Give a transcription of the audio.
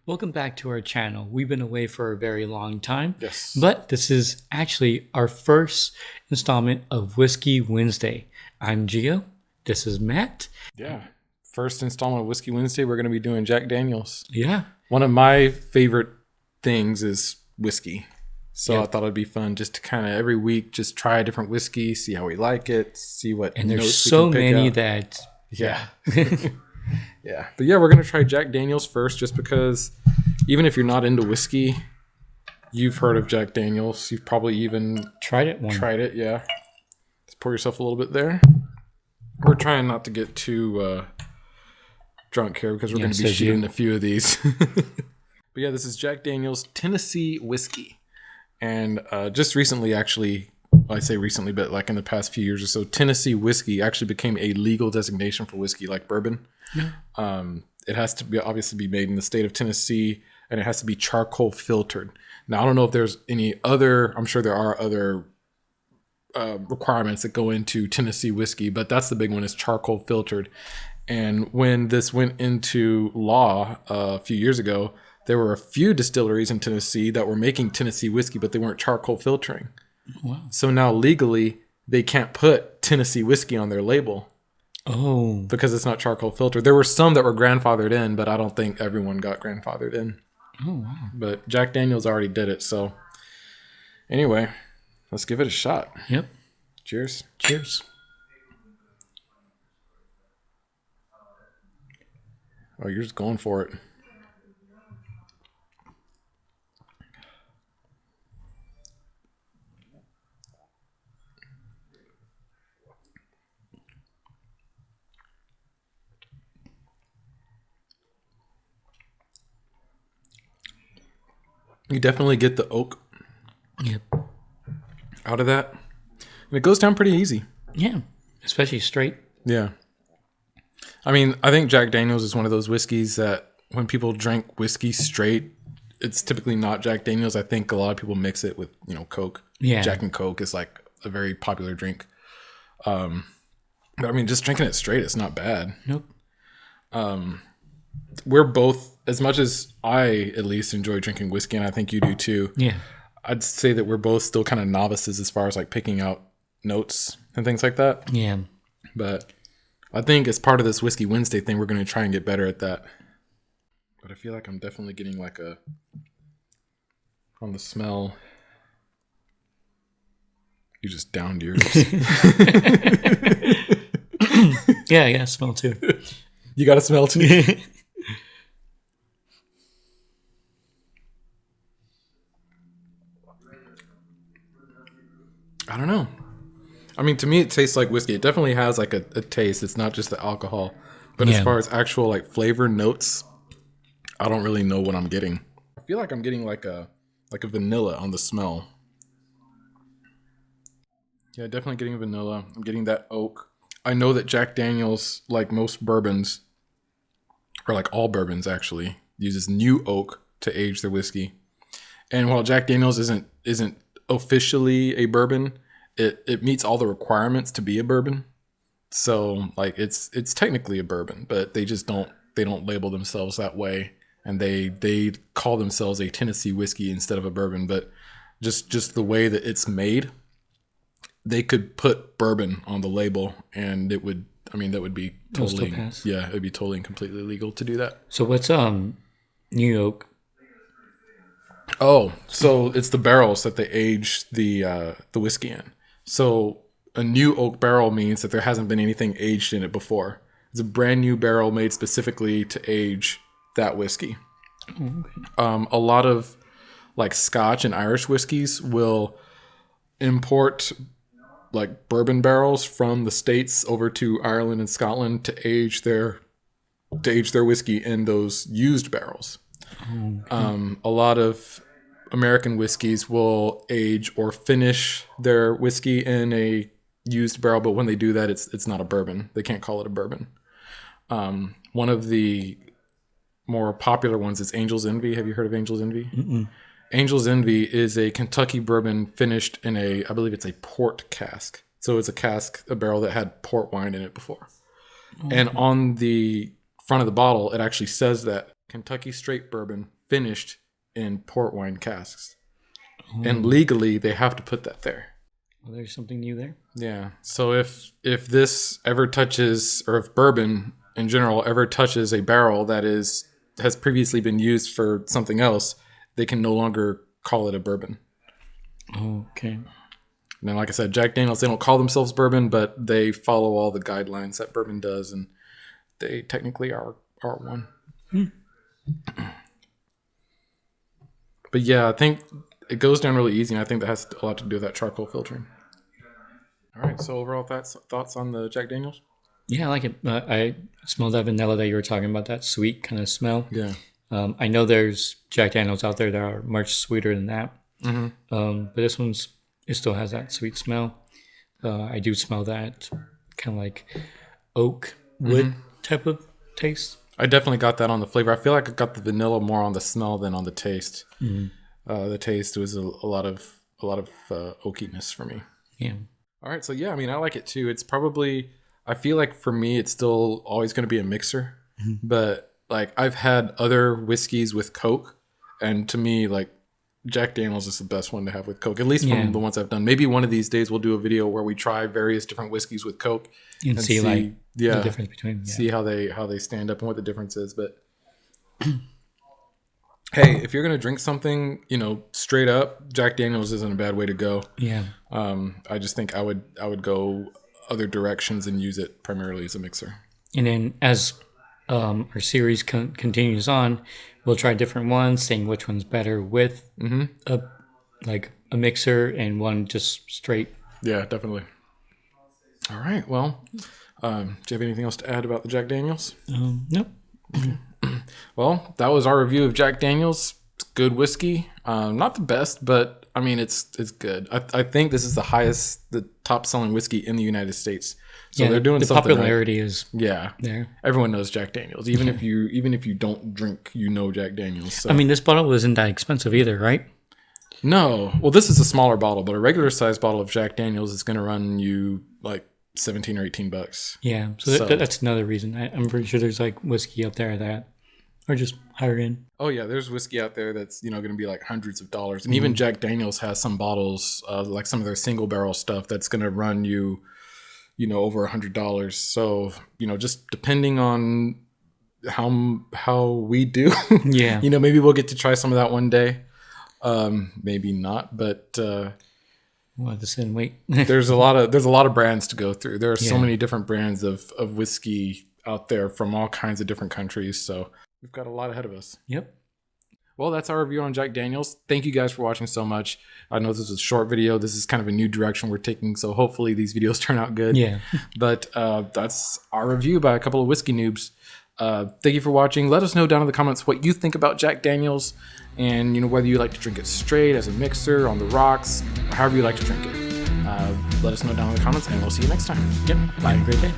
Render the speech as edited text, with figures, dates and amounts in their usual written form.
Welcome back to our channel. We've been away for a very long time. Yes. But this is actually our first installment of Whiskey Wednesday. I'm Gio. This is Matt. Yeah. First installment of Whiskey Wednesday, we're going to be doing Jack Daniels. Yeah. One of my favorite things is whiskey. So Yep. I thought it'd be fun just to kind of every week just try a different whiskey, see how we like it, see what And there's notes we so can pick many out. that... Yeah. Yeah. But yeah, we're going to try Jack Daniels first just because even if you're not into whiskey, you've heard of Jack Daniels. You've probably even Tried it once. tried it. Yeah. Just pour yourself a little bit there. We're trying not to get too drunk here because we're going to be shooting a few of these. But yeah, this is Jack Daniels Tennessee Whiskey. And just recently, actually, I say recently, but like in the past few years or so, Tennessee whiskey actually became a legal designation for whiskey like bourbon. Yeah. It has to be obviously be made in the state of Tennessee, and it has to be charcoal filtered. Now, I don't know if there's any other, I'm sure there are other requirements that go into Tennessee whiskey, but that's the big one, is charcoal filtered. And when this went into law a few years ago, there were a few distilleries in Tennessee that were making Tennessee whiskey, but they weren't charcoal filtering. Wow. So now legally, they can't put Tennessee whiskey on their label. Oh. Because it's not charcoal filtered. There were some that were grandfathered in, but I don't think everyone got grandfathered in. Oh, wow. But Jack Daniels already did it. So anyway, let's give it a shot. Yep. Cheers. Cheers. Oh, you're just going for it. You definitely get the oak Yep. out of that. And it goes down pretty easy. Yeah. Especially straight. Yeah. I mean, I think Jack Daniels is one of those whiskeys that when people drink whiskey straight, it's typically not Jack Daniels. I think a lot of people mix it with, Coke. Yeah. Jack and Coke is like a very popular drink. But I mean, just drinking it straight, it's not bad. Nope. We're both, as much as I at least enjoy drinking whiskey, and I think you do too. Yeah. I'd say that we're both still kind of novices as far as like picking out notes and things like that. Yeah. But I think as part of this Whiskey Wednesday thing, we're going to try and get better at that. But I feel like I'm definitely getting like on the smell. You just downed yours. Yeah, I got to smell too. You got to smell too? I don't know. I mean, to me, it tastes like whiskey. It definitely has like a taste. It's not just the alcohol. But as far as actual like flavor notes, I don't really know what I'm getting. I feel like I'm getting like a vanilla on the smell. Yeah, definitely getting vanilla. I'm getting that oak. I know that Jack Daniels, like most bourbons, or like all bourbons actually, uses new oak to age their whiskey. And while Jack Daniels isn't officially a bourbon, it meets all the requirements to be a bourbon. So like it's technically a bourbon, but they don't label themselves that way, and they call themselves a Tennessee whiskey instead of a bourbon. But just the way that it's made, they could put bourbon on the label, and that would be totally, yeah, it'd be totally and completely legal to do that. So what's New Oak? Oh, so it's the barrels that they age the whiskey in. So a new oak barrel means that there hasn't been anything aged in it before. It's a brand new barrel made specifically to age that whiskey. Oh, okay. A lot of like Scotch and Irish whiskeys will import like bourbon barrels from the States over to Ireland and Scotland to age their whiskey in those used barrels. Okay. A lot of American whiskeys will age or finish their whiskey in a used barrel, but when they do that, it's not a bourbon. They can't call it a bourbon. One of the more popular ones is Angel's Envy. Have you heard of Angel's Envy? Mm-mm. Angel's Envy is a Kentucky bourbon finished in I believe it's a port cask. So it's a barrel that had port wine in it before. Oh, and on the front of the bottle, it actually says that Kentucky straight bourbon finished in port wine casks. And legally, they have to put that there. Well, there's something new there. Yeah. So if this ever touches, or if bourbon in general ever touches a barrel that has previously been used for something else, they can no longer call it a bourbon. Okay. Now, like I said, Jack Daniels, they don't call themselves bourbon, but they follow all the guidelines that bourbon does, and they technically are one. But yeah, I think it goes down really easy, and I think that has a lot to do with that charcoal filtering. All right, so overall thoughts on the Jack Daniels? Yeah, I like it. I smell that vanilla that you were talking about, that sweet kind of smell. Yeah. I know there's Jack Daniels out there that are much sweeter than that. But this it still has that sweet smell. I do smell that kind of like oak wood type of taste. I definitely got that on the flavor. I feel like I got the vanilla more on the smell than on the taste. The taste was a lot of oakiness for me. Yeah. All right, so yeah, I mean, I like it too. It's probably, I feel like for me, it's still always going to be a mixer. But like, I've had other whiskeys with Coke, and to me, like, Jack Daniels is the best one to have with Coke, at least from the ones I've done. Maybe one of these days we'll do a video where we try various different whiskeys with Coke and see like the difference between them. See how they stand up and what the difference is. But hey, if you're gonna drink something, straight up, Jack Daniels isn't a bad way to go. Yeah. I just think I would go other directions and use it primarily as a mixer. And then as our series continues on, we'll try different ones, saying which one's better with a mixer and one just straight. Yeah, definitely. All right. Well, do you have anything else to add about the Jack Daniels? Nope. Well, that was our review of Jack Daniels. It's good whiskey. Not the best, but I mean, it's good. I think this is the top selling whiskey in the United States. So they're doing something. The popularity right. is there. Everyone knows Jack Daniels. Even if you don't drink, Jack Daniels. So. I mean, this bottle wasn't that expensive either, right? No. Well, this is a smaller bottle, but a regular size bottle of Jack Daniels is going to run you like $17 or $18. Yeah. So that's another reason. I'm pretty sure there's like whiskey up there that are just higher end. Oh yeah, there's whiskey out there that's going to be like hundreds of dollars, and even Jack Daniels has some bottles, like some of their single barrel stuff, that's going to run you, over $100. So just depending on how we do, maybe we'll get to try some of that one day. Maybe not, but we'll have to sit and wait. there's a lot of brands to go through. There are so many different brands of whiskey out there from all kinds of different countries. So we've got a lot ahead of us. Yep. Well, that's our review on Jack Daniels. Thank you guys for watching so much. I know this is a short video. This is kind of a new direction we're taking, so hopefully these videos turn out good. Yeah. But that's our review by a couple of whiskey noobs. Thank you for watching. Let us know down in the comments what you think about Jack Daniels, and whether you like to drink it straight, as a mixer, on the rocks, or however you like to drink it. Let us know down in the comments, and we'll see you next time. Yep. Bye. Have a great day.